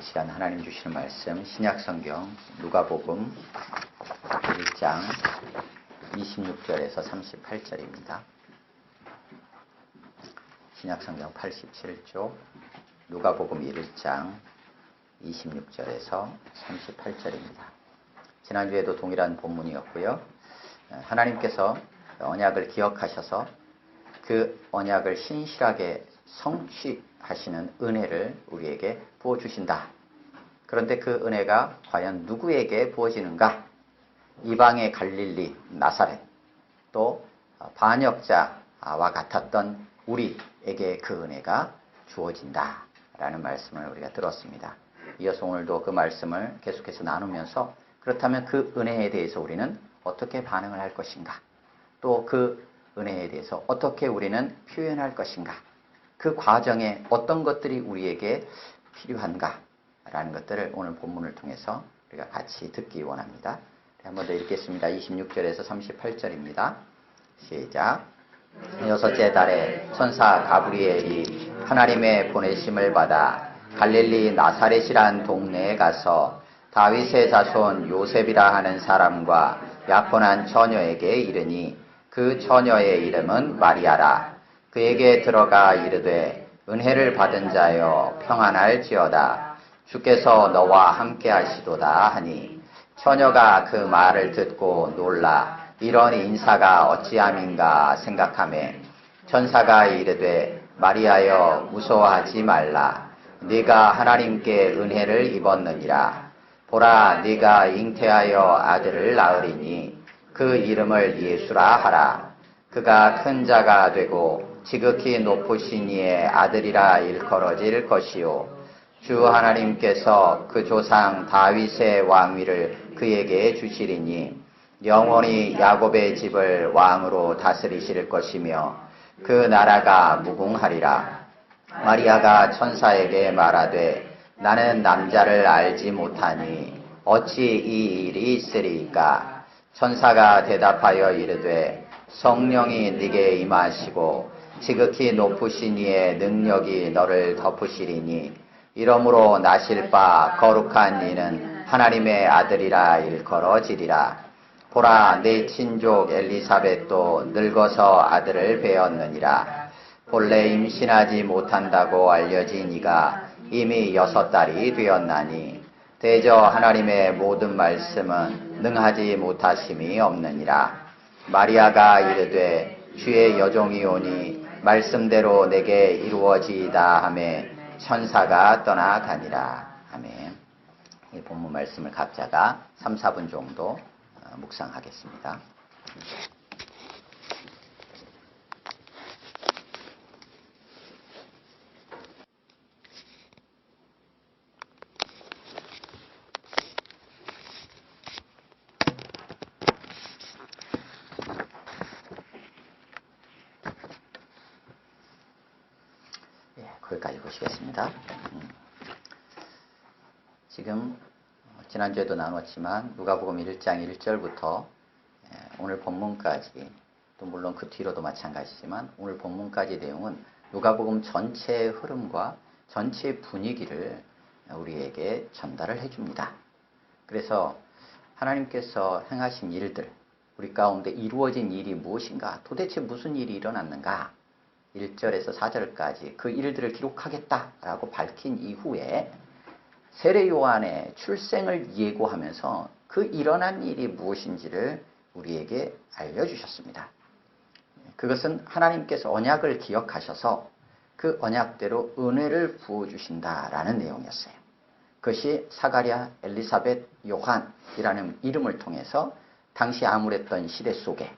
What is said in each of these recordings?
시간 하나님 주시는 말씀 신약성경 누가복음 1장 26절에서 38절입니다. 신약성경 87쪽 누가복음 1장 26절에서 38절입니다. 지난주에도 동일한 본문이었고요. 하나님께서 언약을 기억하셔서 그 언약을 신실하게 성취하시는 은혜를 우리에게 부어주신다. 그런데 그 은혜가 과연 누구에게 부어지는가? 이방의 갈릴리, 나사렛, 또 반역자와 같았던 우리에게 그 은혜가 주어진다 라는 말씀을 우리가 들었습니다. 이어서 오늘도 그 말씀을 계속해서 나누면서 그렇다면 그 은혜에 대해서 우리는 어떻게 반응을 할 것인가? 또 그 은혜에 대해서 어떻게 우리는 표현할 것인가? 그 과정에 어떤 것들이 우리에게 필요한가? 라는 것들을 오늘 본문을 통해서 우리가 같이 듣기 원합니다. 한번 더 읽겠습니다. 26절에서 38절입니다. 시작. 여섯째 달에 천사 가브리엘이 하나님의 보내심을 받아 갈릴리 나사렛이란 동네에 가서 다윗의 자손 요셉이라 하는 사람과 약혼한 처녀에게 이르니 그 처녀의 이름은 마리아라. 그에게 들어가 이르되 은혜를 받은 자여 평안할지어다. 주께서 너와 함께 하시도다 하니 처녀가 그 말을 듣고 놀라 이런 인사가 어찌함인가 생각하매 천사가 이르되 마리아여 무서워하지 말라. 네가 하나님께 은혜를 입었느니라. 보라 네가 잉태하여 아들을 낳으리니 그 이름을 예수라 하라. 그가 큰 자가 되고 지극히 높으신 이의 아들이라 일컬어질 것이요 주 하나님께서 그 조상 다윗의 왕위를 그에게 주시리니 영원히 야곱의 집을 왕으로 다스리실 것이며 그 나라가 무궁하리라. 마리아가 천사에게 말하되 나는 남자를 알지 못하니 어찌 이 일이 있으리이까? 천사가 대답하여 이르되 성령이 네게 임하시고 지극히 높으신 이의 능력이 너를 덮으시리니 이러므로 나실 바 거룩한 이는 하나님의 아들이라 일컬어지리라. 보라 내 친족 엘리사벳도 늙어서 아들을 배었느니라. 본래 임신하지 못한다고 알려진 이가 이미 6달이 되었나니 대저 하나님의 모든 말씀은 능하지 못하심이 없느니라. 마리아가 이르되 주의 여종이 오니 말씀대로 내게 이루어지이다 하매 천사가 떠나가니라. 아멘. 이 본문 말씀을 각자가 3, 4분 정도 묵상하겠습니다. 거기까지 보시겠습니다. 지금 지난주에도 나눴지만 누가복음 1장 1절부터 오늘 본문까지 또 물론 그 뒤로도 마찬가지지만 오늘 본문까지 내용은 누가복음 전체의 흐름과 전체의 분위기를 우리에게 전달을 해줍니다. 그래서 하나님께서 행하신 일들, 우리 가운데 이루어진 일이 무엇인가, 도대체 무슨 일이 일어났는가, 1절에서 4절까지 그 일들을 기록하겠다라고 밝힌 이후에 세례 요한의 출생을 예고하면서 그 일어난 일이 무엇인지를 우리에게 알려주셨습니다. 그것은 하나님께서 언약을 기억하셔서 그 언약대로 은혜를 부어주신다라는 내용이었어요. 그것이 사가랴, 엘리사벳, 요한이라는 이름을 통해서 당시 암울했던 시대 속에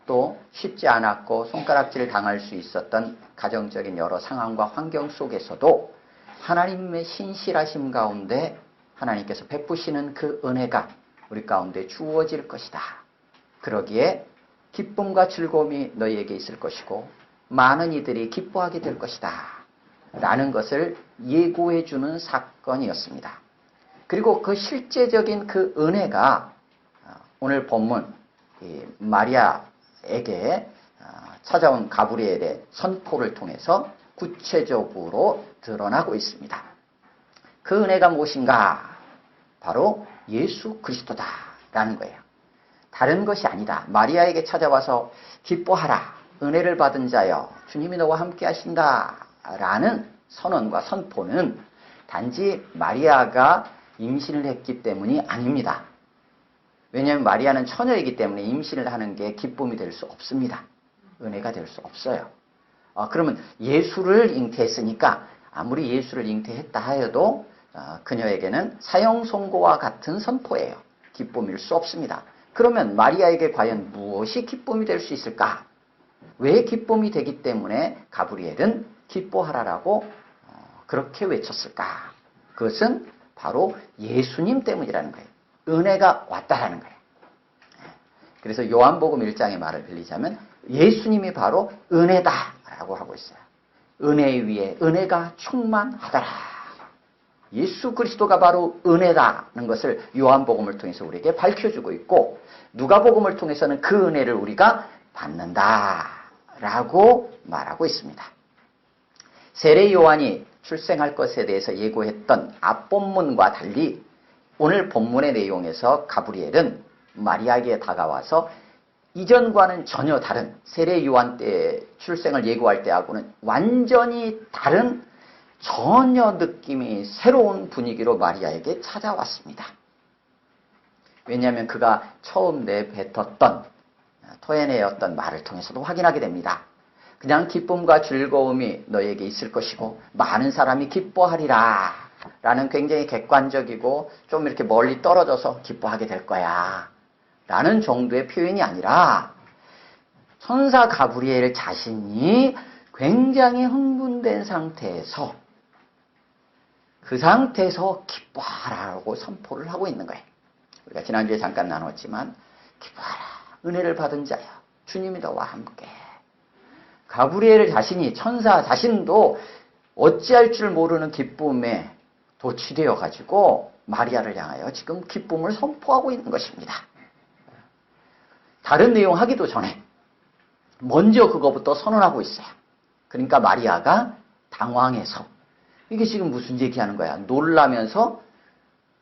또 쉽지 않았고 손가락질 당할 수 있었던 가정적인 여러 상황과 환경 속에서도 하나님의 신실하심 가운데 하나님께서 베푸시는 그 은혜가 우리 가운데 주어질 것이다. 그러기에 기쁨과 즐거움이 너희에게 있을 것이고 많은 이들이 기뻐하게 될 것이다. 라는 것을 예고해 주는 사건이었습니다. 그리고 그 실제적인 그 은혜가 오늘 본문 마리아에게 찾아온 가브리엘의 선포를 통해서 구체적으로 드러나고 있습니다. 그 은혜가 무엇인가? 바로 예수 그리스도다라는 거예요. 다른 것이 아니다. 마리아에게 찾아와서 기뻐하라. 은혜를 받은 자여 주님이 너와 함께 하신다. 라는 선언과 선포는 단지 마리아가 임신을 했기 때문이 아닙니다. 왜냐하면 마리아는 처녀이기 때문에 임신을 하는 게 기쁨이 될 수 없습니다. 은혜가 될 수 없어요. 그러면 예수를 잉태했으니까 아무리 예수를 잉태했다 하여도 그녀에게는 사형선고와 같은 선포예요. 기쁨일 수 없습니다. 그러면 마리아에게 과연 무엇이 기쁨이 될 수 있을까? 왜 기쁨이 되기 때문에 가브리엘은 기뻐하라라고 그렇게 외쳤을까? 그것은 바로 예수님 때문이라는 거예요. 은혜가 왔다라는 거예요. 그래서 요한복음 1장의 말을 빌리자면 예수님이 바로 은혜다라고 하고 있어요. 은혜 위에 은혜가 충만하더라. 예수 그리스도가 바로 은혜다는 것을 요한복음을 통해서 우리에게 밝혀주고 있고 누가복음을 통해서는 그 은혜를 우리가 받는다라고 말하고 있습니다. 세례 요한이 출생할 것에 대해서 예고했던 앞본문과 달리 오늘 본문의 내용에서 가브리엘은 마리아에게 다가와서 이전과는 전혀 다른 세례 요한 때 출생을 예고할 때하고는 완전히 다른 전혀 느낌이 새로운 분위기로 마리아에게 찾아왔습니다. 왜냐하면 그가 처음 내뱉었던 토해내었던 말을 통해서도 확인하게 됩니다. 그냥 기쁨과 즐거움이 너에게 있을 것이고 많은 사람이 기뻐하리라 라는 굉장히 객관적이고 좀 이렇게 멀리 떨어져서 기뻐하게 될 거야 라는 정도의 표현이 아니라 천사 가브리엘 자신이 굉장히 흥분된 상태에서 그 상태에서 기뻐하라고 선포를 하고 있는 거예요. 우리가 지난주에 잠깐 나눴지만 기뻐하라. 은혜를 받은 자야. 주님이 너와 함께. 가브리엘 자신이 천사 자신도 어찌할 줄 모르는 기쁨에 도취되어 가지고 마리아를 향하여 지금 기쁨을 선포하고 있는 것입니다. 다른 내용 하기도 전에 먼저 그거부터 선언하고 있어요. 그러니까 마리아가 당황해서 이게 지금 무슨 얘기하는 거야? 놀라면서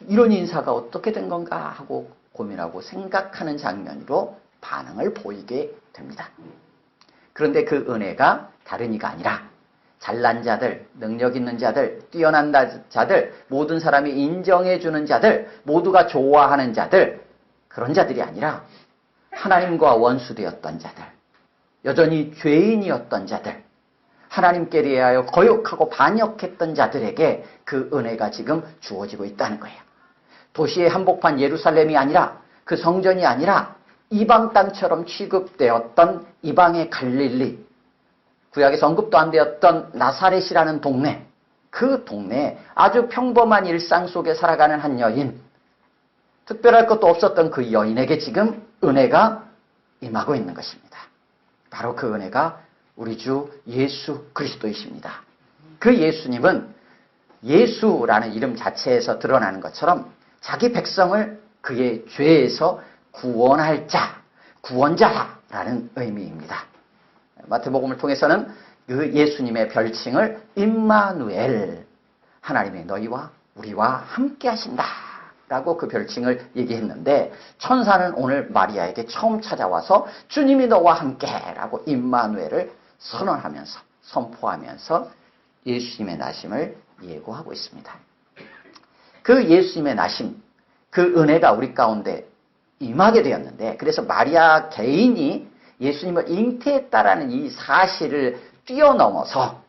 이런 인사가 어떻게 된 건가 하고 고민하고 생각하는 장면으로 반응을 보이게 됩니다. 그런데 그 은혜가 다른 이가 아니라 잘난 자들, 능력 있는 자들, 뛰어난 자들, 모든 사람이 인정해주는 자들, 모두가 좋아하는 자들, 그런 자들이 아니라 하나님과 원수되었던 자들, 여전히 죄인이었던 자들, 하나님께 대하여 거역하고 반역했던 자들에게 그 은혜가 지금 주어지고 있다는 거예요. 도시의 한복판 예루살렘이 아니라 그 성전이 아니라 이방 땅처럼 취급되었던 이방의 갈릴리, 구약에서 언급도 안 되었던 나사렛이라는 동네, 그 동네에 아주 평범한 일상 속에 살아가는 한 여인, 특별할 것도 없었던 그 여인에게 지금 은혜가 임하고 있는 것입니다. 바로 그 은혜가 우리 주 예수 그리스도이십니다. 그 예수님은 예수라는 이름 자체에서 드러나는 것처럼 자기 백성을 그의 죄에서 구원할 자, 구원자라는 의미입니다. 마태복음을 통해서는 그 예수님의 별칭을 임마누엘, 하나님의 너희와 우리와 함께 하신다 라고 그 별칭을 얘기했는데 천사는 오늘 마리아에게 처음 찾아와서 주님이 너와 함께 라고 임마누엘을 선언하면서 선포하면서 예수님의 나심을 예고하고 있습니다. 그 예수님의 나심, 그 은혜가 우리 가운데 임하게 되었는데 그래서 마리아 개인이 예수님을 잉태했다라는 이 사실을 뛰어넘어서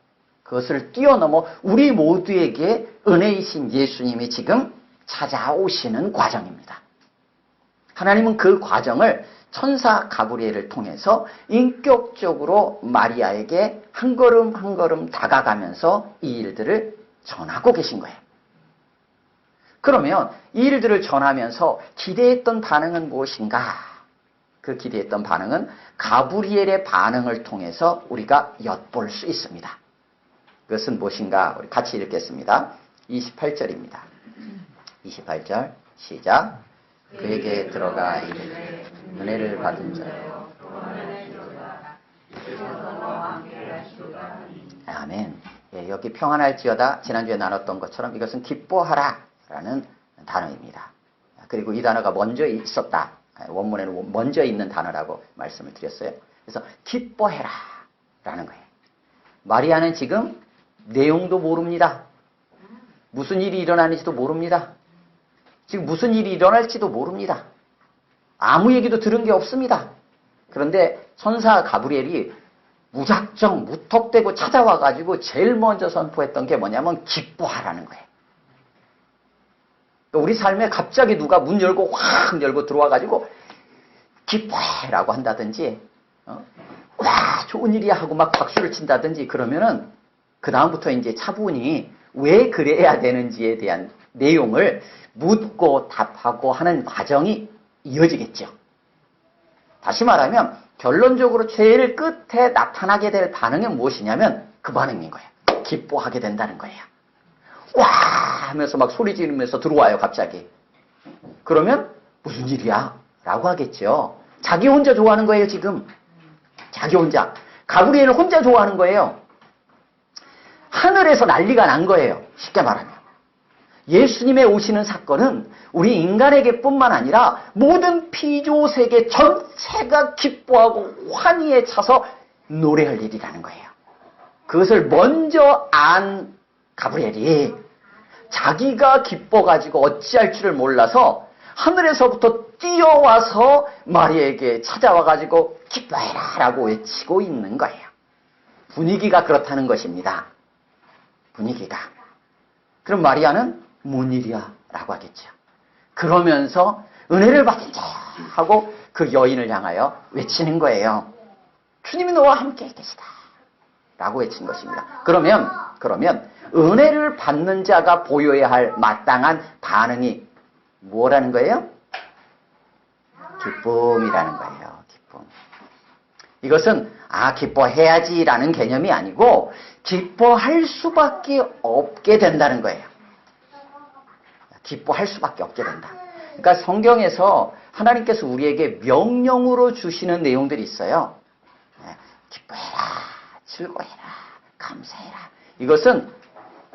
그것을 뛰어넘어 우리 모두에게 은혜이신 예수님이 지금 찾아오시는 과정입니다. 하나님은 그 과정을 천사 가브리엘을 통해서 인격적으로 마리아에게 한 걸음 한 걸음 다가가면서 이 일들을 전하고 계신 거예요. 그러면 이 일들을 전하면서 기대했던 반응은 무엇인가? 그 기대했던 반응은 가브리엘의 반응을 통해서 우리가 엿볼 수 있습니다. 그것은 무엇인가? 우리 같이 읽겠습니다. 28절입니다. 28절 시작. 그에게 들어가 이르되 은혜를 받은 자여. 아멘. 예, 여기 평안할지어다 지난주에 나눴던 것처럼 이것은 기뻐하라라는 단어입니다. 그리고 이 단어가 먼저 있었다. 원문에는 먼저 있는 단어라고 말씀을 드렸어요. 그래서 기뻐해라라는 거예요. 마리아는 지금 내용도 모릅니다. 무슨 일이 일어나는지도 모릅니다. 지금 무슨 일이 일어날지도 모릅니다. 아무 얘기도 들은 게 없습니다. 그런데 천사 가브리엘이 무작정 무턱대고 찾아와가지고 제일 먼저 선포했던 게 뭐냐면 기뻐하라는 거예요. 우리 삶에 갑자기 누가 문 열고 확 열고 들어와가지고 기뻐해라고 한다든지 와 좋은 일이야 하고 막 박수를 친다든지 그러면은 그 다음부터 이제 차분히 왜 그래야 되는지에 대한 내용을 묻고 답하고 하는 과정이 이어지겠죠. 다시 말하면 결론적으로 제일 끝에 나타나게 될 반응은 무엇이냐면 그 반응인 거예요. 기뻐하게 된다는 거예요. 와 하면서 막 소리 지르면서 들어와요 갑자기. 그러면 무슨 일이야? 라고 하겠죠. 자기 혼자 좋아하는 거예요 지금. 자기 혼자. 가브리엘은 혼자 좋아하는 거예요. 하늘에서 난리가 난 거예요. 쉽게 말하면. 예수님의 오시는 사건은 우리 인간에게 뿐만 아니라 모든 피조세계 전체가 기뻐하고 환희에 차서 노래할 일이라는 거예요. 그것을 먼저 안 가브리엘이 자기가 기뻐가지고 어찌할 줄을 몰라서 하늘에서부터 뛰어와서 마리아에게 찾아와가지고 기뻐해라 라고 외치고 있는 거예요. 분위기가 그렇다는 것입니다. 분위기가. 그럼 마리아는 뭔 일이야? 라고 하겠죠. 그러면서 은혜를 받은 자야 하고 그 여인을 향하여 외치는 거예요. 주님이 너와 함께 계시다 라고 외친 것입니다. 그러면 은혜를 받는 자가 보여야 할 마땅한 반응이 뭐라는 거예요? 기쁨이라는 거예요. 기쁨. 이것은 기뻐해야지라는 개념이 아니고 기뻐할 수밖에 없게 된다는 거예요. 기뻐할 수밖에 없게 된다. 그러니까 성경에서 하나님께서 우리에게 명령으로 주시는 내용들이 있어요. 기뻐해라, 즐거워해라, 감사해라. 이것은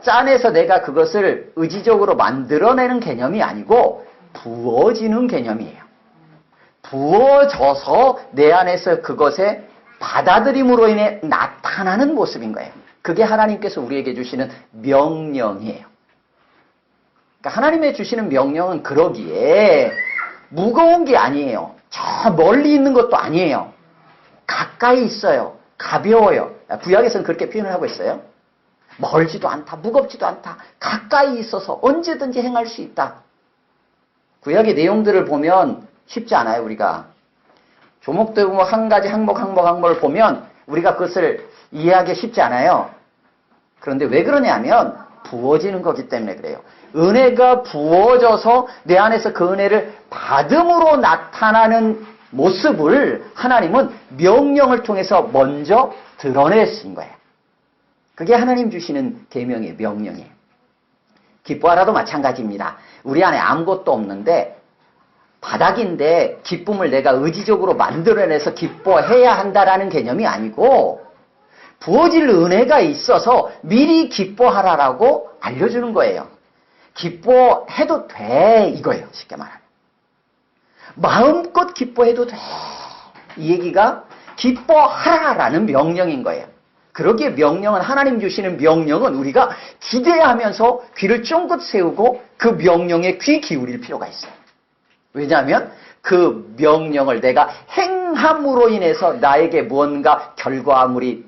짠해서 내가 그것을 의지적으로 만들어내는 개념이 아니고 부어지는 개념이에요. 부어져서 내 안에서 그것의 받아들임으로 인해 나타나는 모습인 거예요. 그게 하나님께서 우리에게 주시는 명령이에요. 그러니까 하나님의 주시는 명령은 그러기에 무거운 게 아니에요. 저 멀리 있는 것도 아니에요. 가까이 있어요. 가벼워요. 구약에서는 그렇게 표현을 하고 있어요. 멀지도 않다. 무겁지도 않다. 가까이 있어서 언제든지 행할 수 있다. 구약의 내용들을 보면 쉽지 않아요. 우리가. 조목되고 한 가지 항목을 보면 우리가 그것을 이해하기 쉽지 않아요. 그런데 왜 그러냐면 부어지는 거기 때문에 그래요. 은혜가 부어져서 내 안에서 그 은혜를 받음으로 나타나는 모습을 하나님은 명령을 통해서 먼저 드러내신 거예요. 그게 하나님 주시는 계명이에요. 명령이에요. 기뻐하라도 마찬가지입니다. 우리 안에 아무것도 없는데 바닥인데 기쁨을 내가 의지적으로 만들어내서 기뻐해야 한다라는 개념이 아니고 부어질 은혜가 있어서 미리 기뻐하라라고 알려주는 거예요. 기뻐해도 돼 이거예요. 쉽게 말하면. 마음껏 기뻐해도 돼. 이 얘기가 기뻐하라라는 명령인 거예요. 그러기에 명령은 하나님 주시는 명령은 우리가 기대하면서 귀를 쫑긋 세우고 그 명령에 귀 기울일 필요가 있어요. 왜냐하면 그 명령을 내가 행함으로 인해서 나에게 뭔가 결과물이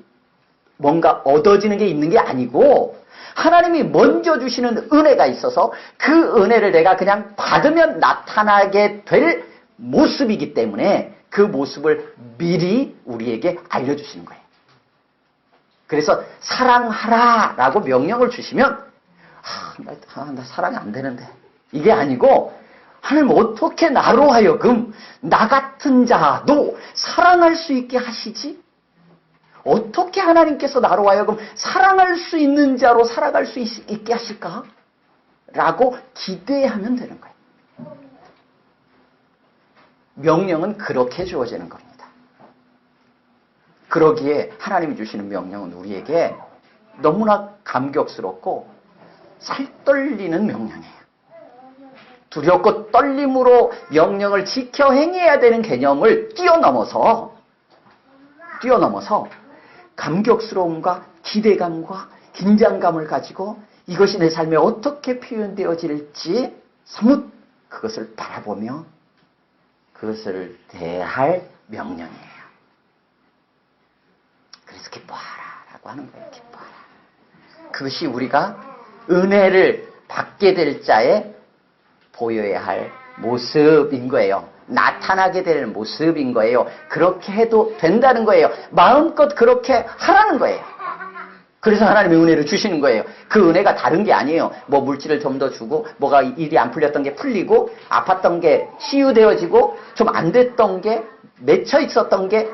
뭔가 얻어지는 게 있는 게 아니고 하나님이 먼저 주시는 은혜가 있어서 그 은혜를 내가 그냥 받으면 나타나게 될 모습이기 때문에 그 모습을 미리 우리에게 알려주시는 거예요. 그래서 사랑하라라고 명령을 주시면 나 사랑이 안 되는데 이게 아니고 하나님 어떻게 나로 하여금 나 같은 자도 사랑할 수 있게 하시지? 어떻게 하나님께서 나로 하여금 사랑할 수 있는 자로 살아갈 수 있게 하실까? 라고 기대하면 되는 거예요. 명령은 그렇게 주어지는 겁니다. 그러기에 하나님이 주시는 명령은 우리에게 너무나 감격스럽고 살떨리는 명령이에요. 두렵고 떨림으로 명령을 지켜 행해야 되는 개념을 뛰어넘어서 감격스러움과 기대감과 긴장감을 가지고 이것이 내 삶에 어떻게 표현되어질지 사뭇 그것을 바라보며 그것을 대할 명령이에요. 그래서 기뻐하라라고 하는 거예요. 기뻐하라. 그것이 우리가 은혜를 받게 될 자의 보여야 할 모습인 거예요. 나타나게 될 모습인 거예요. 그렇게 해도 된다는 거예요. 마음껏 그렇게 하라는 거예요. 그래서 하나님의 은혜를 주시는 거예요. 그 은혜가 다른 게 아니에요. 뭐 물질을 좀 더 주고 뭐가 일이 안 풀렸던 게 풀리고 아팠던 게 치유되어지고 좀 안 됐던 게 맺혀 있었던 게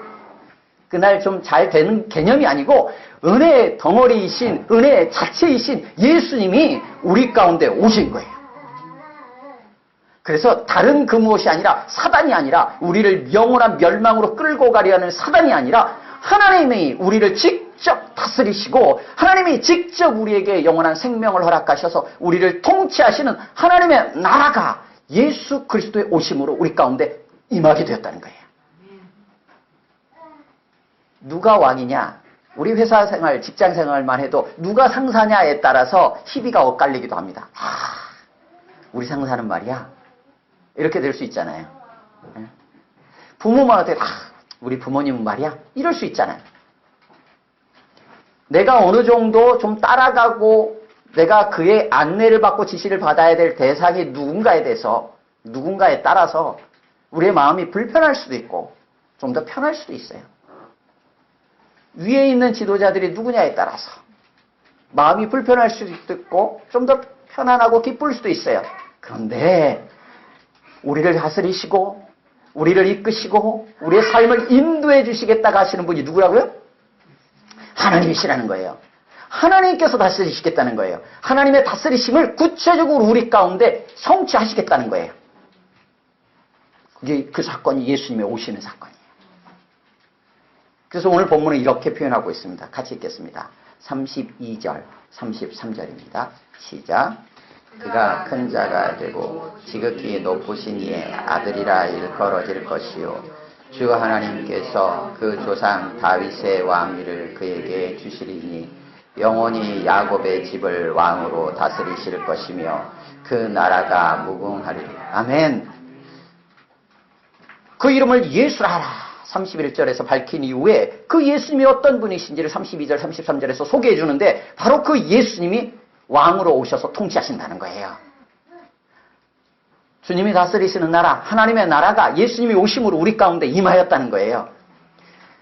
그날 좀 잘 되는 개념이 아니고 은혜의 덩어리이신 은혜 자체이신 예수님이 우리 가운데 오신 거예요. 그래서 다른 그 무엇이 아니라 사단이 아니라 우리를 영원한 멸망으로 끌고 가려는 사단이 아니라 하나님이 우리를 직접 다스리시고 하나님이 직접 우리에게 영원한 생명을 허락하셔서 우리를 통치하시는 하나님의 나라가 예수 그리스도의 오심으로 우리 가운데 임하게 되었다는 거예요. 누가 왕이냐? 우리 회사 생활, 직장 생활만 해도 누가 상사냐에 따라서 희비가 엇갈리기도 합니다. 우리 상사는 말이야. 이렇게 될 수 있잖아요. 부모한테 우리 부모님은 말이야. 이럴 수 있잖아요. 내가 어느 정도 좀 따라가고 내가 그의 안내를 받고 지시를 받아야 될 대상이 누군가에 따라서 우리의 마음이 불편할 수도 있고 좀 더 편할 수도 있어요. 위에 있는 지도자들이 누구냐에 따라서 마음이 불편할 수도 있고 좀 더 편안하고 기쁠 수도 있어요. 그런데 우리를 다스리시고 우리를 이끄시고 우리의 삶을 인도해 주시겠다고 하시는 분이 누구라고요? 하나님이시라는 거예요. 하나님께서 다스리시겠다는 거예요. 하나님의 다스리심을 구체적으로 우리 가운데 성취하시겠다는 거예요. 그게 그 사건이 예수님의 오시는 사건이에요. 그래서 오늘 본문은 이렇게 표현하고 있습니다. 같이 읽겠습니다. 32절, 33절입니다. 시작. 그가 큰 자가 되고 지극히 높으신 이의 아들이라 일컬어질 것이요 주 하나님께서 그 조상 다윗의 왕위를 그에게 주시리니 영원히 야곱의 집을 왕으로 다스리실 것이며 그 나라가 무궁하리라. 아멘. 그 이름을 예수라 하라. 31절에서 밝힌 이후에 그 예수님이 어떤 분이신지를 32절, 33절에서 소개해 주는데 바로 그 예수님이 왕으로 오셔서 통치하신다는 거예요. 주님이 다스리시는 나라, 하나님의 나라가 예수님이 오심으로 우리 가운데 임하였다는 거예요.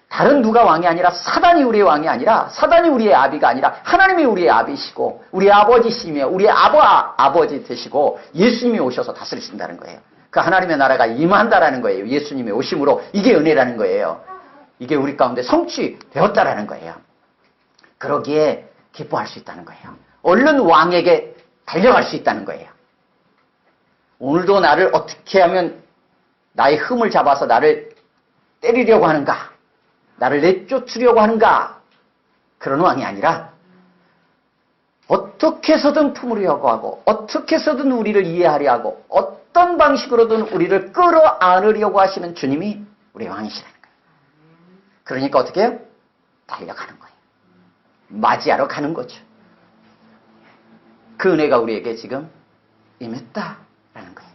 다른 누가 왕이 아니라 사단이 우리의 왕이 아니라 사단이 우리의 아비가 아니라 하나님이 우리의 아비시고 우리의 아버지시며 우리의 아버지 되시고 예수님이 오셔서 다스리신다는 거예요. 그 하나님의 나라가 임한다라는 거예요. 예수님의 오심으로. 이게 은혜라는 거예요. 이게 우리 가운데 성취되었다라는 거예요. 그러기에 기뻐할 수 있다는 거예요. 얼른 왕에게 달려갈 수 있다는 거예요. 오늘도 나를 어떻게 하면 나의 흠을 잡아서 나를 때리려고 하는가? 나를 내쫓으려고 하는가? 그런 왕이 아니라 어떻게 해서든 품으려고 하고 어떻게 해서든 우리를 이해하려 하고 어떤 방식으로든 우리를 끌어안으려고 하시는 주님이 우리의 왕이시라는 거예요. 그러니까 어떻게 해요? 달려가는 거예요. 맞이하러 가는 거죠. 그 은혜가 우리에게 지금 임했다라는 거예요.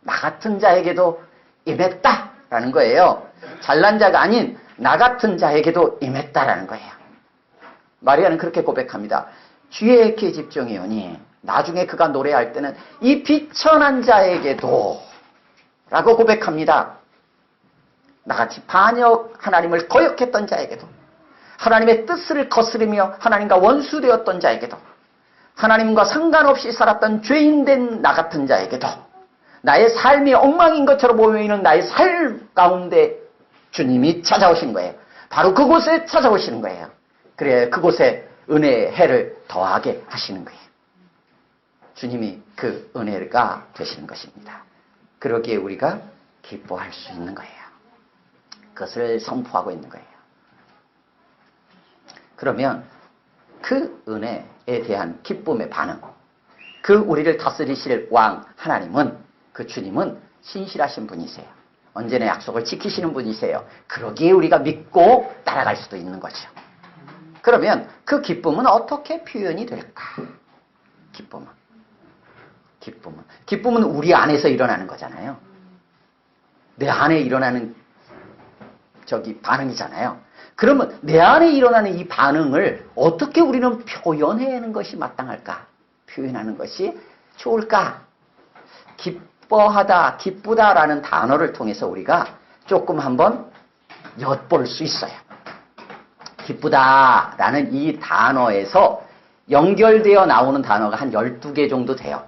나 같은 자에게도 임했다라는 거예요. 잘난 자가 아닌 나 같은 자에게도 임했다라는 거예요. 마리아는 그렇게 고백합니다. 주의 께 집중이오니 나중에 그가 노래할 때는 이 비천한 자에게도 라고 고백합니다. 나같이 반역 하나님을 거역했던 자에게도 하나님의 뜻을 거스르며 하나님과 원수되었던 자에게도 하나님과 상관없이 살았던 죄인된 나 같은 자에게도 나의 삶이 엉망인 것처럼 보이는 나의 삶 가운데 주님이 찾아오신 거예요. 바로 그곳에 찾아오시는 거예요. 그래 그곳에 은혜의 해를 더하게 하시는 거예요. 주님이 그 은혜가 되시는 것입니다. 그러기에 우리가 기뻐할 수 있는 거예요. 그것을 선포하고 있는 거예요. 그러면 그 은혜에 대한 기쁨의 반응, 그 우리를 다스리실 왕 하나님은, 그 주님은 신실하신 분이세요. 언제나 약속을 지키시는 분이세요. 그러기에 우리가 믿고 따라갈 수도 있는 거죠. 그러면 그 기쁨은 어떻게 표현이 될까? 기쁨은 우리 안에서 일어나는 거잖아요. 내 안에 일어나는 반응이잖아요. 그러면 내 안에 일어나는 이 반응을 어떻게 우리는 표현하는 것이 마땅할까? 표현하는 것이 좋을까? 기뻐하다, 기쁘다라는 단어를 통해서 우리가 조금 한번 엿볼 수 있어요. 기쁘다라는 이 단어에서 연결되어 나오는 단어가 한 12개 정도 돼요.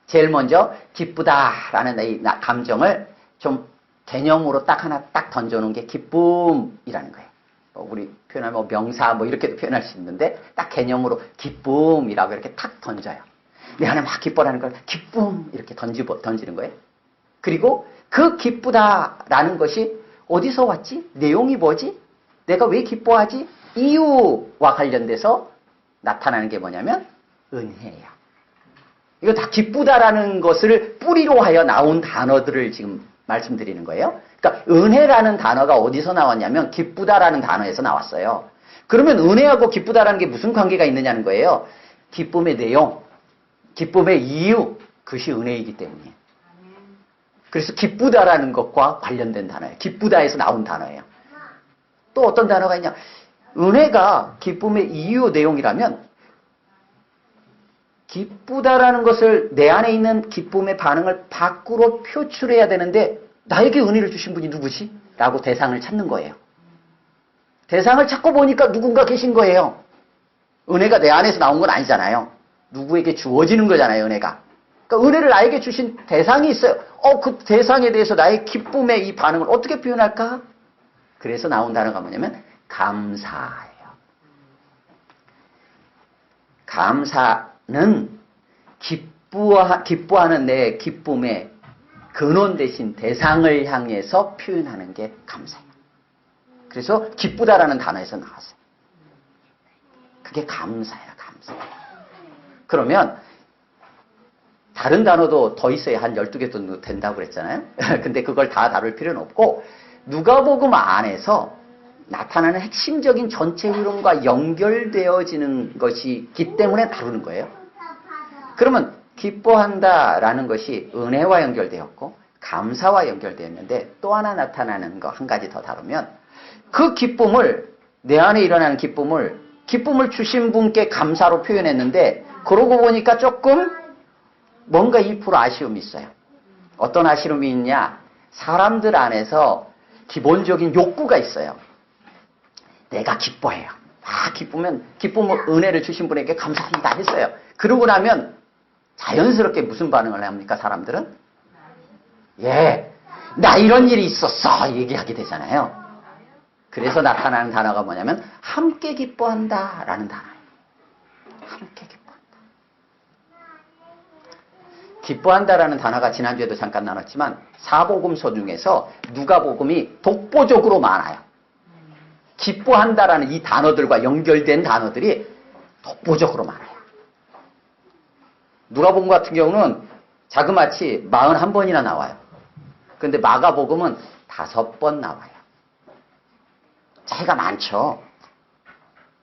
제일 먼저 기쁘다라는 이 감정을 좀 개념으로 딱 하나 딱 던져놓은 게 기쁨이라는 거예요. 우리 표현하면 명사 이렇게도 표현할 수 있는데 딱 개념으로 기쁨이라고 이렇게 탁 던져요. 내 안에 막 기뻐라는 걸 기쁨 이렇게 던지는 거예요. 그리고 그 기쁘다라는 것이 어디서 왔지? 내용이 뭐지? 내가 왜 기뻐하지? 이유와 관련돼서 나타나는 게 뭐냐면 은혜예요. 이거 다 기쁘다라는 것을 뿌리로 하여 나온 단어들을 지금 말씀드리는 거예요. 그러니까 은혜라는 단어가 어디서 나왔냐면 기쁘다라는 단어에서 나왔어요. 그러면 은혜하고 기쁘다라는 게 무슨 관계가 있느냐는 거예요. 기쁨의 내용, 기쁨의 이유, 그것이 은혜이기 때문이에요. 그래서 기쁘다라는 것과 관련된 단어예요. 기쁘다에서 나온 단어예요. 또 어떤 단어가 있냐? 은혜가 기쁨의 이유 내용이라면 기쁘다라는 것을 내 안에 있는 기쁨의 반응을 밖으로 표출해야 되는데 나에게 은혜를 주신 분이 누구지? 라고 대상을 찾는 거예요. 대상을 찾고 보니까 누군가 계신 거예요. 은혜가 내 안에서 나온 건 아니잖아요. 누구에게 주어지는 거잖아요, 은혜가. 그러니까 은혜를 나에게 주신 대상이 있어요. 그 대상에 대해서 나의 기쁨의 이 반응을 어떻게 표현할까? 그래서 나온 단어가 뭐냐면 감사예요. 감사는 기뻐하는 내 기쁨의 근원 대신 대상을 향해서 표현하는 게 감사예요. 그래서 기쁘다라는 단어에서 나왔어요. 그게 감사예요, 감사. 그러면 다른 단어도 더 있어야 한 12개 정도 된다고 그랬잖아요. 근데 그걸 다 다룰 필요는 없고 누가복음 안에서 나타나는 핵심적인 전체 흐름과 연결되어지는 것이기 때문에 다루는 거예요. 그러면 기뻐한다라는 것이 은혜와 연결되었고 감사와 연결되었는데 또 하나 나타나는 거 한 가지 더 다루면 그 기쁨을 내 안에 일어나는 기쁨을 주신 분께 감사로 표현했는데 그러고 보니까 조금 뭔가 2% 아쉬움이 있어요. 어떤 아쉬움이 있냐? 사람들 안에서 기본적인 욕구가 있어요. 내가 기뻐해요. 기쁘면 은혜를 주신 분에게 감사합니다 했어요. 그러고 나면 자연스럽게 무슨 반응을 합니까? 사람들은? 나 이런 일이 있었어 얘기하게 되잖아요. 그래서 나타나는 단어가 뭐냐면 함께 기뻐한다라는 단어예요. 함께 기뻐한다. 기뻐한다라는 단어가 지난주에도 잠깐 나눴지만 사복음서 중에서 누가복음이 독보적으로 많아요. 기뻐한다라는 이 단어들과 연결된 단어들이 독보적으로 많아요. 누가복음 같은 경우는 자그마치 41번이나 나와요. 그런데 마가복음은 5번 나와요. 차이가 많죠.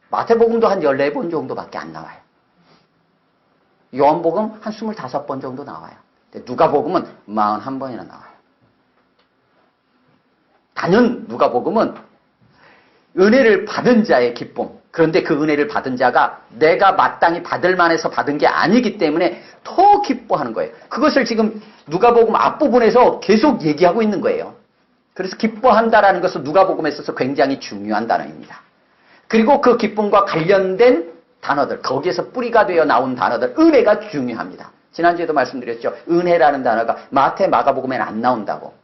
마태복음도 한 14번 정도밖에 안 나와요. 요한복음 한 25번 정도 나와요. 누가복음은 41번이나 나와요. 단연 누가복음은 은혜를 받은 자의 기쁨. 그런데 그 은혜를 받은 자가 내가 마땅히 받을 만해서 받은 게 아니기 때문에 더 기뻐하는 거예요. 그것을 지금 누가복음 앞부분에서 계속 얘기하고 있는 거예요. 그래서 기뻐한다라는 것은 누가복음에 있어서 굉장히 중요한 단어입니다. 그리고 그 기쁨과 관련된 단어들, 거기에서 뿌리가 되어 나온 단어들, 은혜가 중요합니다. 지난주에도 말씀드렸죠. 은혜라는 단어가 마태, 마가복음에는 안 나온다고.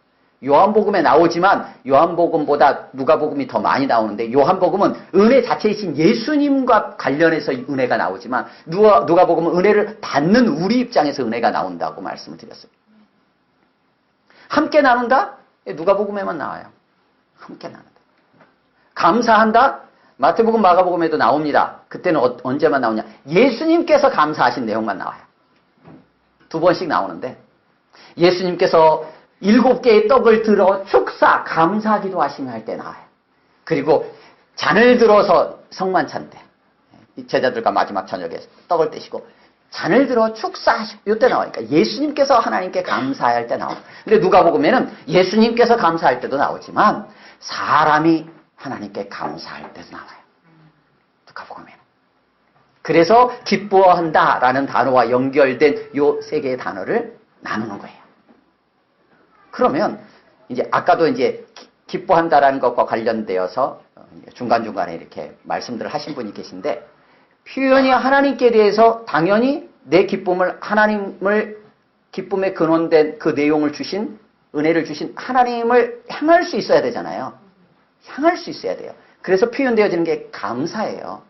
요한복음에 나오지만 요한복음보다 누가복음이 더 많이 나오는데 요한복음은 은혜 자체이신 예수님과 관련해서 은혜가 나오지만 누가복음은 은혜를 받는 우리 입장에서 은혜가 나온다고 말씀을 드렸어요. 함께 나눈다? 누가복음에만 나와요. 함께 나눈다. 감사한다? 마태복음, 마가복음에도 나옵니다. 그때는 언제만 나오냐? 예수님께서 감사하신 내용만 나와요. 2번씩 나오는데 예수님께서 7개의 떡을 들어 축사 감사기도 하시며 할 때 나와요. 그리고 잔을 들어서 성만찬 때 제자들과 마지막 저녁에 떡을 떼시고 잔을 들어 축사하시고 이때 나오니까 예수님께서 하나님께 감사할 때 나와요. 근데 누가복음에는 예수님께서 감사할 때도 나오지만 사람이 하나님께 감사할 때도 나와요. 누가복음에는. 그래서 기뻐한다라는 단어와 연결된 요 세 개의 단어를 나누는 거예요. 그러면 이제 아까도 이제 기뻐한다라는 것과 관련되어서 중간중간에 이렇게 말씀들을 하신 분이 계신데 표현이 하나님께 대해서 당연히 내 기쁨을 하나님을 기쁨의 근원된 그 내용을 주신 은혜를 주신 하나님을 향할 수 있어야 되잖아요. 향할 수 있어야 돼요. 그래서 표현되어지는 게 감사예요.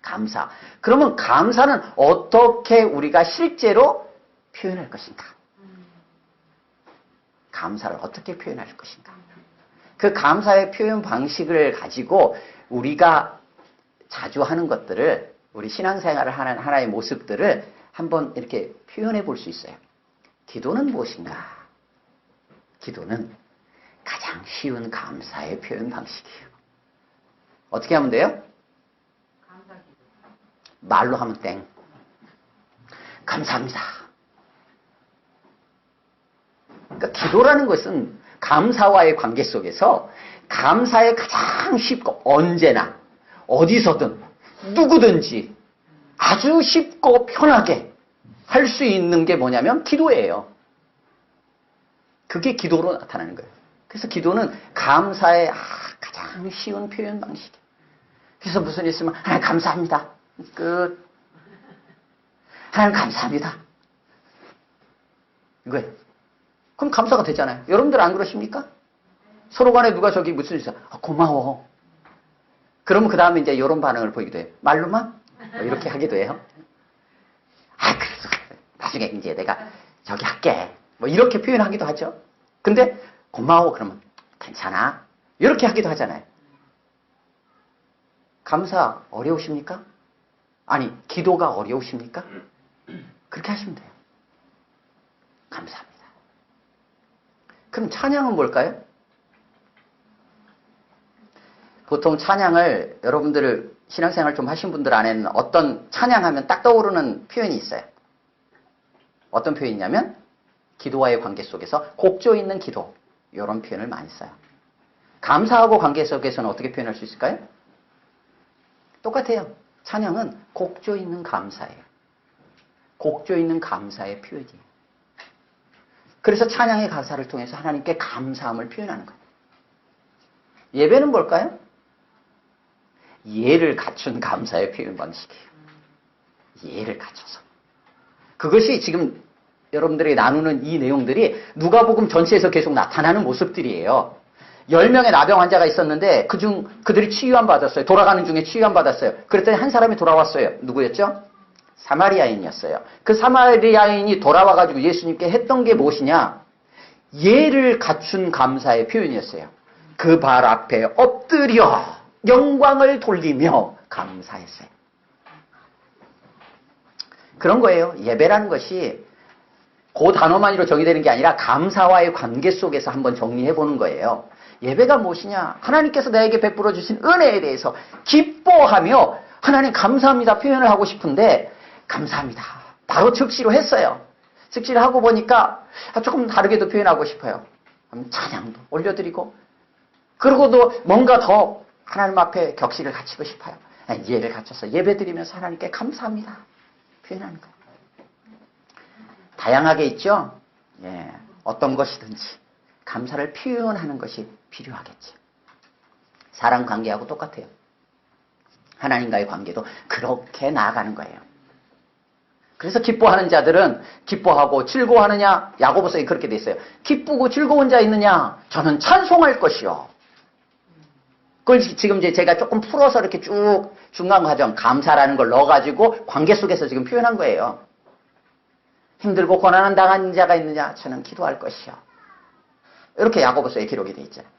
감사. 그러면 감사는 어떻게 우리가 실제로 표현할 것인가? 감사를 어떻게 표현할 것인가? 그 감사의 표현 방식을 가지고 우리가 자주 하는 것들을 우리 신앙생활을 하는 하나의 모습들을 한번 이렇게 표현해 볼 수 있어요. 기도는 무엇인가? 기도는 가장 쉬운 감사의 표현 방식이에요. 어떻게 하면 돼요? 말로 하면 땡. 감사합니다. 그러니까 기도라는 것은 감사와의 관계 속에서 감사에 가장 쉽고 언제나 어디서든 누구든지 아주 쉽고 편하게 할 수 있는 게 뭐냐면 기도예요. 그게 기도로 나타나는 거예요. 그래서 기도는 감사의 가장 쉬운 표현 방식이에요. 그래서 무슨 일 있으면 하나님 감사합니다. 끝. 하나님 감사합니다. 이거예요. 그럼 감사가 되잖아요. 여러분들 안 그러십니까? 서로 간에 누가 저기 무슨 일 있어? 고마워. 그러면 그 다음에 이제 이런 반응을 보이기도 해요. 말로만? 이렇게 하기도 해요. 그래서 나중에 이제 내가 저기 할게. 뭐 이렇게 표현하기도 하죠. 근데 고마워 그러면 괜찮아. 이렇게 하기도 하잖아요. 감사 어려우십니까? 아니, 기도가 어려우십니까? 그렇게 하시면 돼요. 감사합니다. 그럼 찬양은 뭘까요? 보통 찬양을 여러분들 신앙생활 좀 하신 분들 안에는 어떤 찬양하면 딱 떠오르는 표현이 있어요. 어떤 표현이냐면 기도와의 관계 속에서 곡조 있는 기도 이런 표현을 많이 써요. 감사하고 관계 속에서는 어떻게 표현할 수 있을까요? 똑같아요. 찬양은 곡조 있는 감사예요. 곡조 있는 감사의 표현이에요. 그래서 찬양의 가사를 통해서 하나님께 감사함을 표현하는 거예요. 예배는 뭘까요? 예를 갖춘 감사의 표현 방식이에요. 예를 갖춰서. 그것이 지금 여러분들이 나누는 이 내용들이 누가복음 전체에서 계속 나타나는 모습들이에요. 10명의 나병 환자가 있었는데 그들이 치유함 받았어요. 돌아가는 중에 치유함 받았어요. 그랬더니 한 사람이 돌아왔어요. 누구였죠? 사마리아인이었어요. 그 사마리아인이 돌아와가지고 예수님께 했던 게 무엇이냐? 예를 갖춘 감사의 표현이었어요. 그 발 앞에 엎드려 영광을 돌리며 감사했어요. 그런 거예요. 예배라는 것이 그 단어만으로 정의되는 게 아니라 감사와의 관계 속에서 한번 정리해보는 거예요. 예배가 무엇이냐? 하나님께서 나에게 베풀어 주신 은혜에 대해서 기뻐하며 하나님 감사합니다 표현을 하고 싶은데 감사합니다. 바로 즉시로 했어요. 즉시를 하고 보니까 조금 다르게도 표현하고 싶어요. 찬양도 올려드리고 그러고도 뭔가 더 하나님 앞에 격식을 갖추고 싶어요. 예를 갖춰서 예배드리면서 하나님께 감사합니다 표현하는 거예요. 다양하게 있죠. 예, 어떤 것이든지 감사를 표현하는 것이 필요하겠죠. 사람 관계하고 똑같아요. 하나님과의 관계도 그렇게 나아가는 거예요. 그래서 기뻐하는 자들은 기뻐하고 즐거워하느냐? 야고보서에 그렇게 돼 있어요. 기쁘고 즐거운 자 있느냐? 저는 찬송할 것이요. 그걸 지금 이제 제가 조금 풀어서 이렇게 쭉 중간 과정 감사라는 걸 넣어가지고 관계 속에서 지금 표현한 거예요. 힘들고 고난을 당한 자가 있느냐? 저는 기도할 것이요. 이렇게 야고보서에 기록이 돼 있잖아요.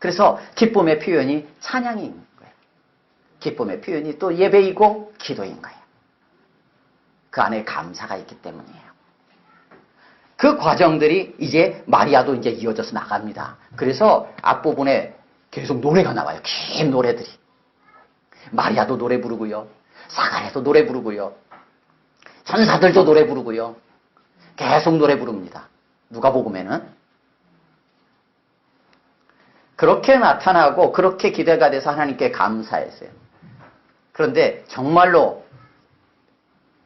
그래서 기쁨의 표현이 찬양인 거예요. 기쁨의 표현이 또 예배이고 기도인 거예요. 그 안에 감사가 있기 때문이에요. 그 과정들이 이제 마리아도 이제 이어져서 나갑니다. 그래서 앞부분에 계속 노래가 나와요. 긴 노래들이. 마리아도 노래 부르고요. 사가랴도 노래 부르고요. 천사들도 노래 부르고요. 계속 노래 부릅니다. 누가복음에는. 그렇게 나타나고 그렇게 기대가 돼서 하나님께 감사했어요. 그런데 정말로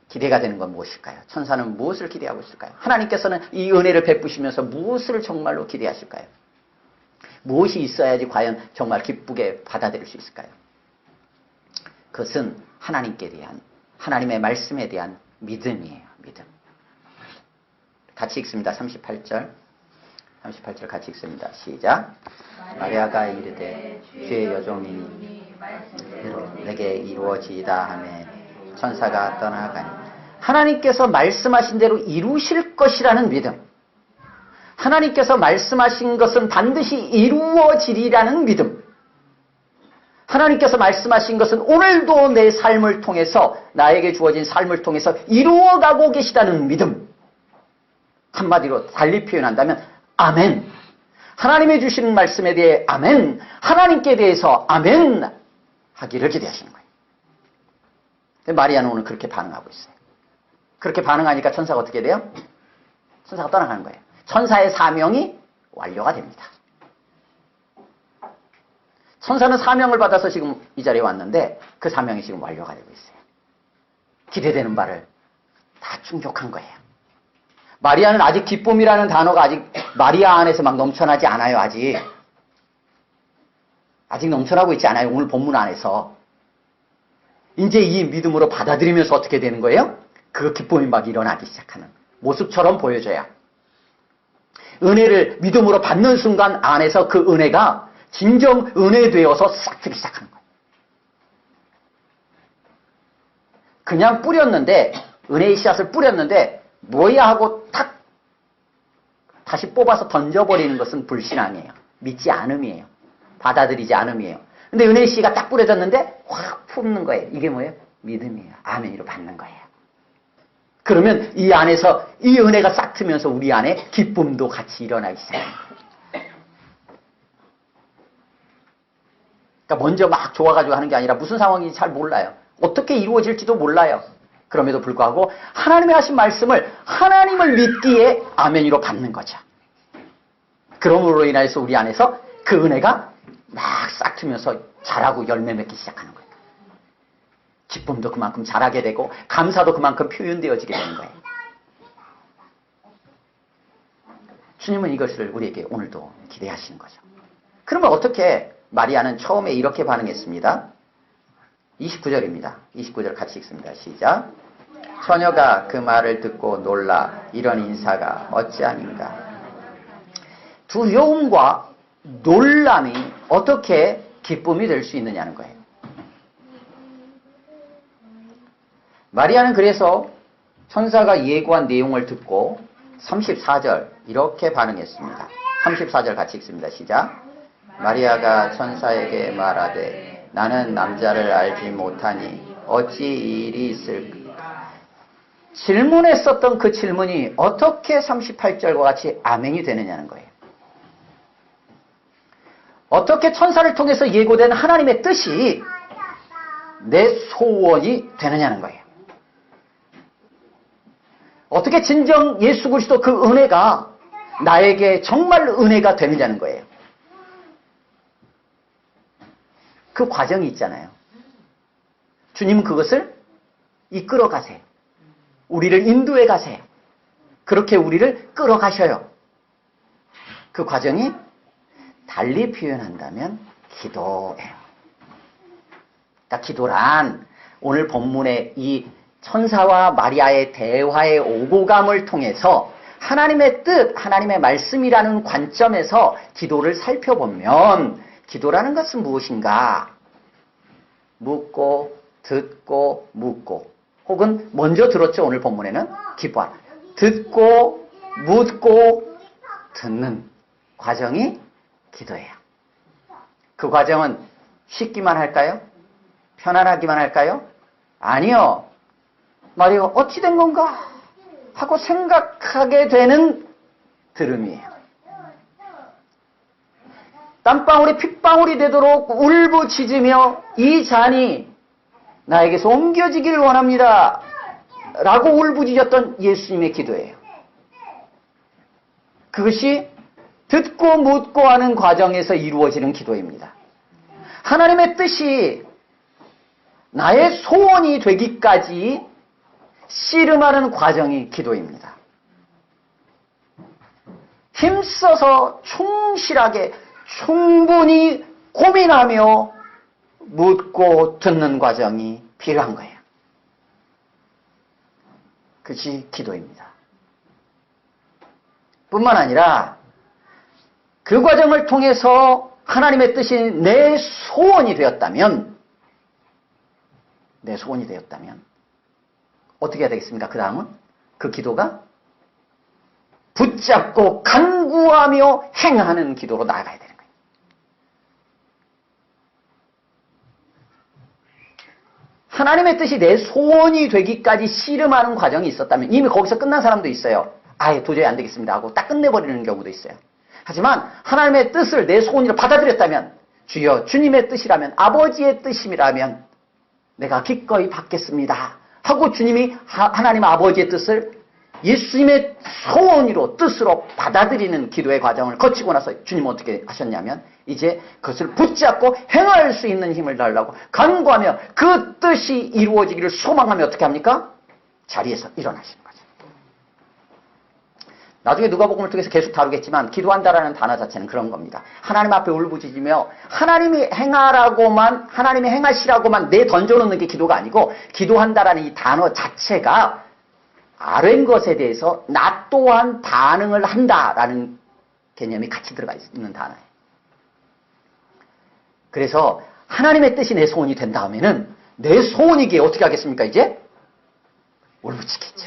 기대가 되는 건 무엇일까요? 천사는 무엇을 기대하고 있을까요? 하나님께서는 이 은혜를 베푸시면서 무엇을 정말로 기대하실까요? 무엇이 있어야지 과연 정말 기쁘게 받아들일 수 있을까요? 그것은 하나님께 대한, 하나님의 말씀에 대한 믿음이에요. 믿음. 같이 읽습니다. 38절 같이 읽습니다. 시작. 마리아가 이르되 주의 여종이니 내게 이루어지이다 하매 천사가 떠나가니. 하나님께서 말씀하신 대로 이루실 것이라는 믿음. 하나님께서 말씀하신 것은 반드시 이루어지리라는 믿음. 하나님께서 말씀하신 것은 오늘도 내 삶을 통해서, 나에게 주어진 삶을 통해서 이루어가고 계시다는 믿음. 한마디로 달리 표현한다면 아멘. 하나님의 주시는 말씀에 대해 아멘. 하나님께 대해서 아멘 하기를 기대하시는 거예요. 마리아는 오늘 그렇게 반응하고 있어요. 그렇게 반응하니까 천사가 어떻게 돼요? 천사가 떠나가는 거예요. 천사의 사명이 완료가 됩니다. 천사는 사명을 받아서 지금 이 자리에 왔는데 그 사명이 지금 완료가 되고 있어요. 기대되는 바를 다 충족한 거예요. 마리아는 아직 기쁨이라는 단어가 아직 마리아 안에서 막 넘쳐나지 않아요. 아직 넘쳐나고 있지 않아요. 오늘 본문 안에서. 이제 이 믿음으로 받아들이면서 어떻게 되는 거예요? 그 기쁨이 막 일어나기 시작하는 모습처럼 보여져야 은혜를 믿음으로 받는 순간 안에서 그 은혜가 진정 은혜되어서 싹트기 시작하는 거예요. 그냥 뿌렸는데, 은혜의 씨앗을 뿌렸는데 뭐야 하고 탁 다시 뽑아서 던져버리는 것은 불신앙이에요. 믿지 않음이에요. 받아들이지 않음이에요. 근데 은혜의 씨가 딱 뿌려졌는데 확 품는 거예요. 이게 뭐예요? 믿음이에요. 아멘으로 받는 거예요. 그러면 이 안에서 이 은혜가 싹 트면서 우리 안에 기쁨도 같이 일어나기 시작해요. 그러니까 먼저 막 좋아가지고 하는 게 아니라 무슨 상황인지 잘 몰라요. 어떻게 이루어질지도 몰라요. 그럼에도 불구하고 하나님이 하신 말씀을 하나님을 믿기에 아멘으로 받는 거죠. 그러므로 인해서 우리 안에서 그 은혜가 막 싹 트면서 자라고 열매 맺기 시작하는 거예요. 기쁨도 그만큼 자라게 되고 감사도 그만큼 표현되어지게 되는 거예요. 주님은 이것을 우리에게 오늘도 기대하시는 거죠. 그러면 어떻게 마리아는 처음에 이렇게 반응했습니다. 29절입니다. 29절 같이 읽습니다. 시작. 처녀가 그 말을 듣고 놀라 이런 인사가 어찌함인가. 두려움과 놀람이 어떻게 기쁨이 될 수 있느냐는 거예요. 마리아는 그래서 천사가 예고한 내용을 듣고 34절 이렇게 반응했습니다. 34절 같이 읽습니다. 시작. 마리아가 천사에게 말하되 나는 남자를 알지 못하니 어찌 이 일이 있을까. 질문했었던 그 질문이 어떻게 38절과 같이 아멘이 되느냐는 거예요. 어떻게 천사를 통해서 예고된 하나님의 뜻이 내 소원이 되느냐는 거예요. 어떻게 진정 예수 그리스도 그 은혜가 나에게 정말 은혜가 되느냐는 거예요. 그 과정이 있잖아요. 주님은 그것을 이끌어 가세요. 우리를 인도해 가세요. 그렇게 우리를 끌어가셔요. 그 과정이 달리 표현한다면 기도예요. 그러니까 기도란 오늘 본문의 이 천사와 마리아의 대화의 오고감을 통해서 하나님의 뜻, 하나님의 말씀이라는 관점에서 기도를 살펴보면 기도라는 것은 무엇인가? 묻고 듣고 묻고 혹은 먼저 들었죠. 오늘 본문에는 기뻐하라. 듣고 묻고 듣는 과정이 기도예요. 그 과정은 쉽기만 할까요? 편안하기만 할까요? 아니요. 마리아가 어찌 된 건가 하고 생각하게 되는 들음이에요. 땀방울이 핏방울이 되도록 울부짖으며 이 잔이 나에게서 옮겨지기를 원합니다 라고 울부짖었던 예수님의 기도예요. 그것이 듣고 묻고 하는 과정에서 이루어지는 기도입니다. 하나님의 뜻이 나의 소원이 되기까지 씨름하는 과정이 기도입니다. 힘써서 충실하게 충분히 고민하며 묻고 듣는 과정이 필요한 거예요. 그것이 기도입니다. 뿐만 아니라 그 과정을 통해서 하나님의 뜻이 내 소원이 되었다면 어떻게 해야 되겠습니까? 그 다음은 그 기도가 붙잡고 간구하며 행하는 기도로 나아가야 되는 거예요. 하나님의 뜻이 내 소원이 되기까지 씨름하는 과정이 있었다면 이미 거기서 끝난 사람도 있어요. 아예 도저히 안 되겠습니다 하고 딱 끝내버리는 경우도 있어요. 하지만 하나님의 뜻을 내 소원으로 받아들였다면 주여 주님의 뜻이라면 아버지의 뜻임이라면 내가 기꺼이 받겠습니다 하고 주님이 하나님 아버지의 뜻을 예수님의 소원으로 뜻으로 받아들이는 기도의 과정을 거치고 나서 주님은 어떻게 하셨냐면 이제 그것을 붙잡고 행할 수 있는 힘을 달라고 간구하며 그 뜻이 이루어지기를 소망하며 어떻게 합니까? 자리에서 일어나시는 거죠. 나중에 누가복음을 통해서 계속 다루겠지만 기도한다라는 단어 자체는 그런 겁니다. 하나님 앞에 울부짖으며 하나님이 행하라고만 하나님이 행하시라고만 내 던져놓는 게 기도가 아니고 기도한다라는 이 단어 자체가 아는 것에 대해서 나 또한 반응을 한다라는 개념이 같이 들어가 있는 단어예요. 그래서 하나님의 뜻이 내 소원이 된 다음에는 내 소원이기에 어떻게 하겠습니까? 이제 울부짖겠죠.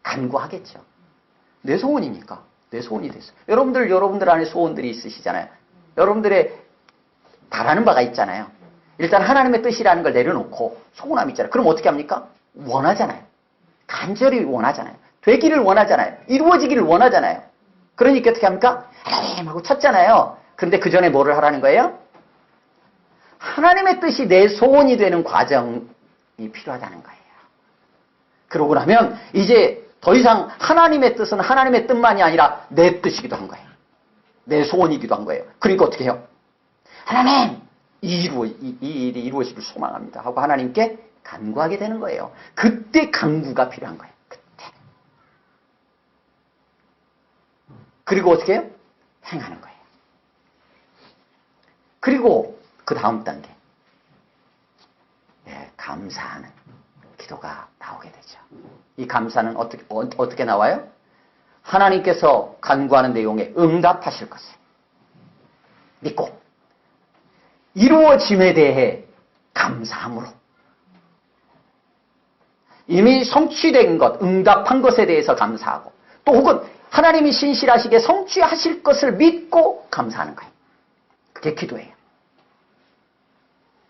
간구하겠죠. 내 소원이니까. 내 소원이 됐어요. 여러분들 안에 소원들이 있으시잖아요. 여러분들의 바라는 바가 있잖아요. 일단 하나님의 뜻이라는 걸 내려놓고 소원함이 있잖아요. 그럼 어떻게 합니까? 원하잖아요. 간절히 원하잖아요. 되기를 원하잖아요. 이루어지기를 원하잖아요. 그러니까 어떻게 합니까? 하나님 하고 쳤잖아요. 그런데 그 전에 뭐를 하라는 거예요? 하나님의 뜻이 내 소원이 되는 과정이 필요하다는 거예요. 그러고 나면 이제 더 이상 하나님의 뜻은 하나님의 뜻만이 아니라 내 뜻이기도 한 거예요. 내 소원이기도 한 거예요. 그러니까 어떻게 해요? 하나님, 이 일이 이루어지길 소망합니다 하고 하나님께 간구하게 되는 거예요. 그때 간구가 필요한 거예요. 그때. 그리고 어떻게 해요? 행하는 거예요. 그리고 그 다음 단계. 감사하는 기도가 나오게 되죠. 이 감사는 어떻게 나와요? 하나님께서 간구하는 내용에 응답하실 것을 믿고 이루어짐에 대해 감사함으로 이미 성취된 것, 응답한 것에 대해서 감사하고 또 혹은 하나님이 신실하시게 성취하실 것을 믿고 감사하는 거예요. 그게 기도예요.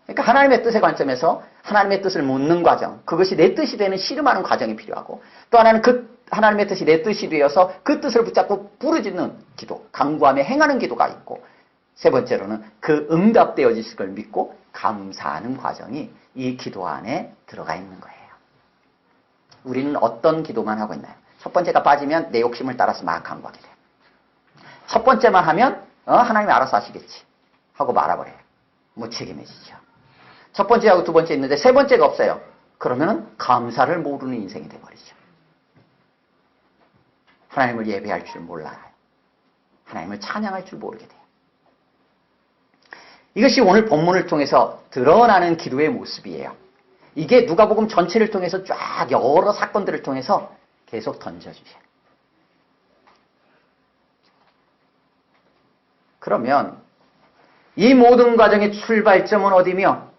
그러니까 하나님의 뜻의 관점에서 하나님의 뜻을 묻는 과정, 그것이 내 뜻이 되는 씨름하는 과정이 필요하고 또 하나는 그 하나님의 뜻이 내 뜻이 되어서 그 뜻을 붙잡고 부르짖는 기도, 간구하며 행하는 기도가 있고 세 번째로는 그 응답되어질 걸 믿고 감사하는 과정이 이 기도 안에 들어가 있는 거예요. 우리는 어떤 기도만 하고 있나요? 첫 번째가 빠지면 내 욕심을 따라서 막 간구하게 돼요. 첫 번째만 하면 하나님이 알아서 하시겠지 하고 말아버려요. 무책임해지죠. 첫 번째하고 두 번째 있는데 세 번째가 없어요. 그러면 감사를 모르는 인생이 돼버리죠. 하나님을 예배할 줄 몰라요. 하나님을 찬양할 줄 모르게 돼요. 이것이 오늘 본문을 통해서 드러나는 기도의 모습이에요. 이게 누가복음 전체를 통해서 쫙 여러 사건들을 통해서 계속 던져주셔요. 그러면 이 모든 과정의 출발점은 어디며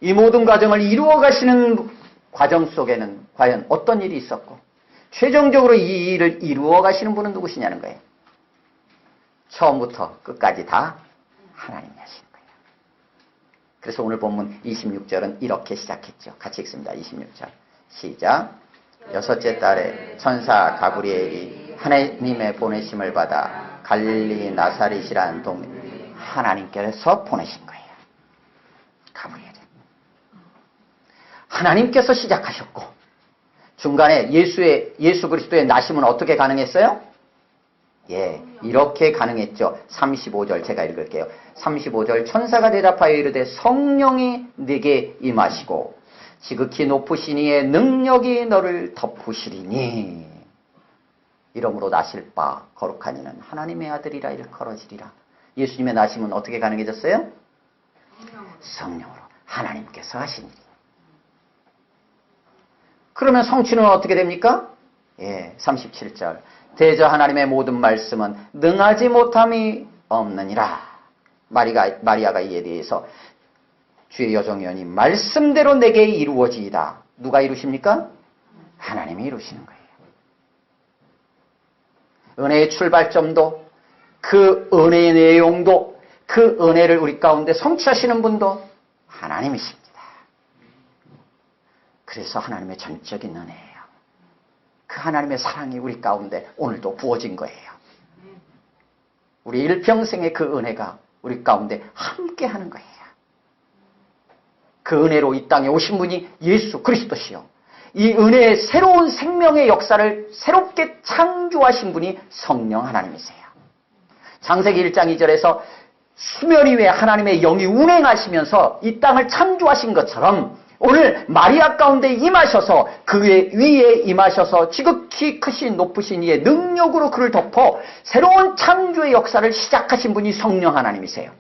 이 모든 과정을 이루어 가시는 과정 속에는 과연 어떤 일이 있었고 최종적으로 이 일을 이루어 가시는 분은 누구시냐는 거예요. 처음부터 끝까지 다 하나님이 하시는 거예요. 그래서 오늘 본문 26절은 이렇게 시작했죠. 같이 읽습니다. 26절 시작. 여섯째 달에 천사 가브리엘이 하나님의 보내심을 받아 갈릴리 나사렛이라는 동네 하나님께서 보내신 거예요. 가브리엘은 하나님께서 시작하셨고 중간에 예수 그리스도의 나심은 어떻게 가능했어요? 예, 이렇게 가능했죠. 35절 제가 읽을게요. 35절 천사가 대답하여 이르되 성령이 네게 임하시고 지극히 높으신 이의 능력이 너를 덮으시리니 이러므로 나실 바 거룩한 이는 하나님의 아들이라 일컬어지리라. 예수님의 나심은 어떻게 가능해졌어요? 성령으로 하나님께서 하신 일이에요. 그러면 성취는 어떻게 됩니까? 예, 37절 대저 하나님의 모든 말씀은 능하지 못함이 없느니라. 마리아가 이에 대해서 주의 여종이오니 말씀대로 내게 이루어지이다. 누가 이루십니까? 하나님이 이루시는 거예요. 은혜의 출발점도 그 은혜의 내용도 그 은혜를 우리 가운데 성취하시는 분도 하나님이십니다. 그래서 하나님의 전적인 은혜예요. 그 하나님의 사랑이 우리 가운데 오늘도 부어진 거예요. 우리 일평생의 그 은혜가 우리 가운데 함께 하는 거예요. 그 은혜로 이 땅에 오신 분이 예수 그리스도시요. 이 은혜의 새로운 생명의 역사를 새롭게 창조하신 분이 성령 하나님이세요. 창세기 1장 2절에서 수면 위에 하나님의 영이 운행하시면서 이 땅을 창조하신 것처럼 오늘 마리아 가운데 임하셔서 그 위에 임하셔서 지극히 크신 높으신 이의 능력으로 그를 덮어 새로운 창조의 역사를 시작하신 분이 성령 하나님이세요.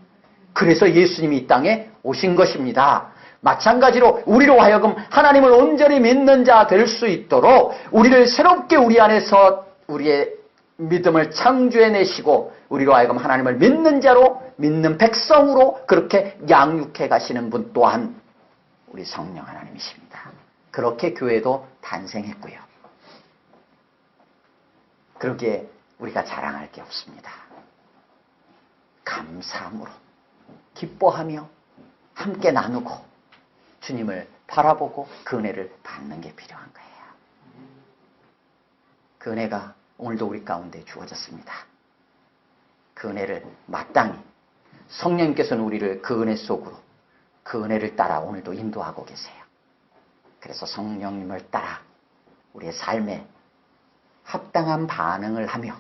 그래서 예수님이 이 땅에 오신 것입니다. 마찬가지로 우리로 하여금 하나님을 온전히 믿는 자 될 수 있도록 우리를 새롭게 우리 안에서 우리의 믿음을 창조해내시고 우리로 하여금 하나님을 믿는 자로 믿는 백성으로 그렇게 양육해 가시는 분 또한 우리 성령 하나님이십니다. 그렇게 교회도 탄생했고요. 그러기에 우리가 자랑할 게 없습니다. 감사함으로 기뻐하며 함께 나누고 주님을 바라보고 그 은혜를 받는 게 필요한 거예요. 그 은혜가 오늘도 우리 가운데 주어졌습니다. 그 은혜를 마땅히 성령님께서는 우리를 그 은혜 속으로 그 은혜를 따라 오늘도 인도하고 계세요. 그래서 성령님을 따라 우리의 삶에 합당한 반응을 하며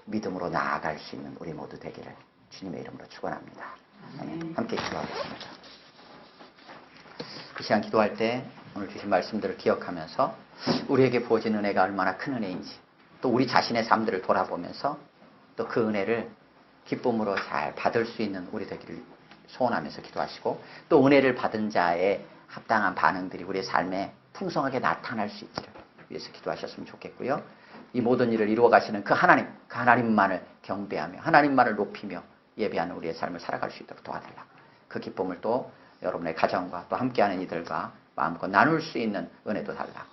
믿음으로 나아갈 수 있는 우리 모두 되기를 주님의 이름으로 축원합니다. 함께 기도하겠습니다. 그 시간 기도할 때 오늘 주신 말씀들을 기억하면서 우리에게 부어진 은혜가 얼마나 큰 은혜인지 또 우리 자신의 삶들을 돌아보면서 또 그 은혜를 기쁨으로 잘 받을 수 있는 우리 되기를 소원하면서 기도하시고 또 은혜를 받은 자의 합당한 반응들이 우리의 삶에 풍성하게 나타날 수 있기를 위해서 기도하셨으면 좋겠고요. 이 모든 일을 이루어 가시는 그 하나님만을 경배하며 하나님만을 높이며 예배하는 우리의 삶을 살아갈 수 있도록 도와달라. 그 기쁨을 또 여러분의 가정과 또 함께하는 이들과 마음껏 나눌 수 있는 은혜도 달라.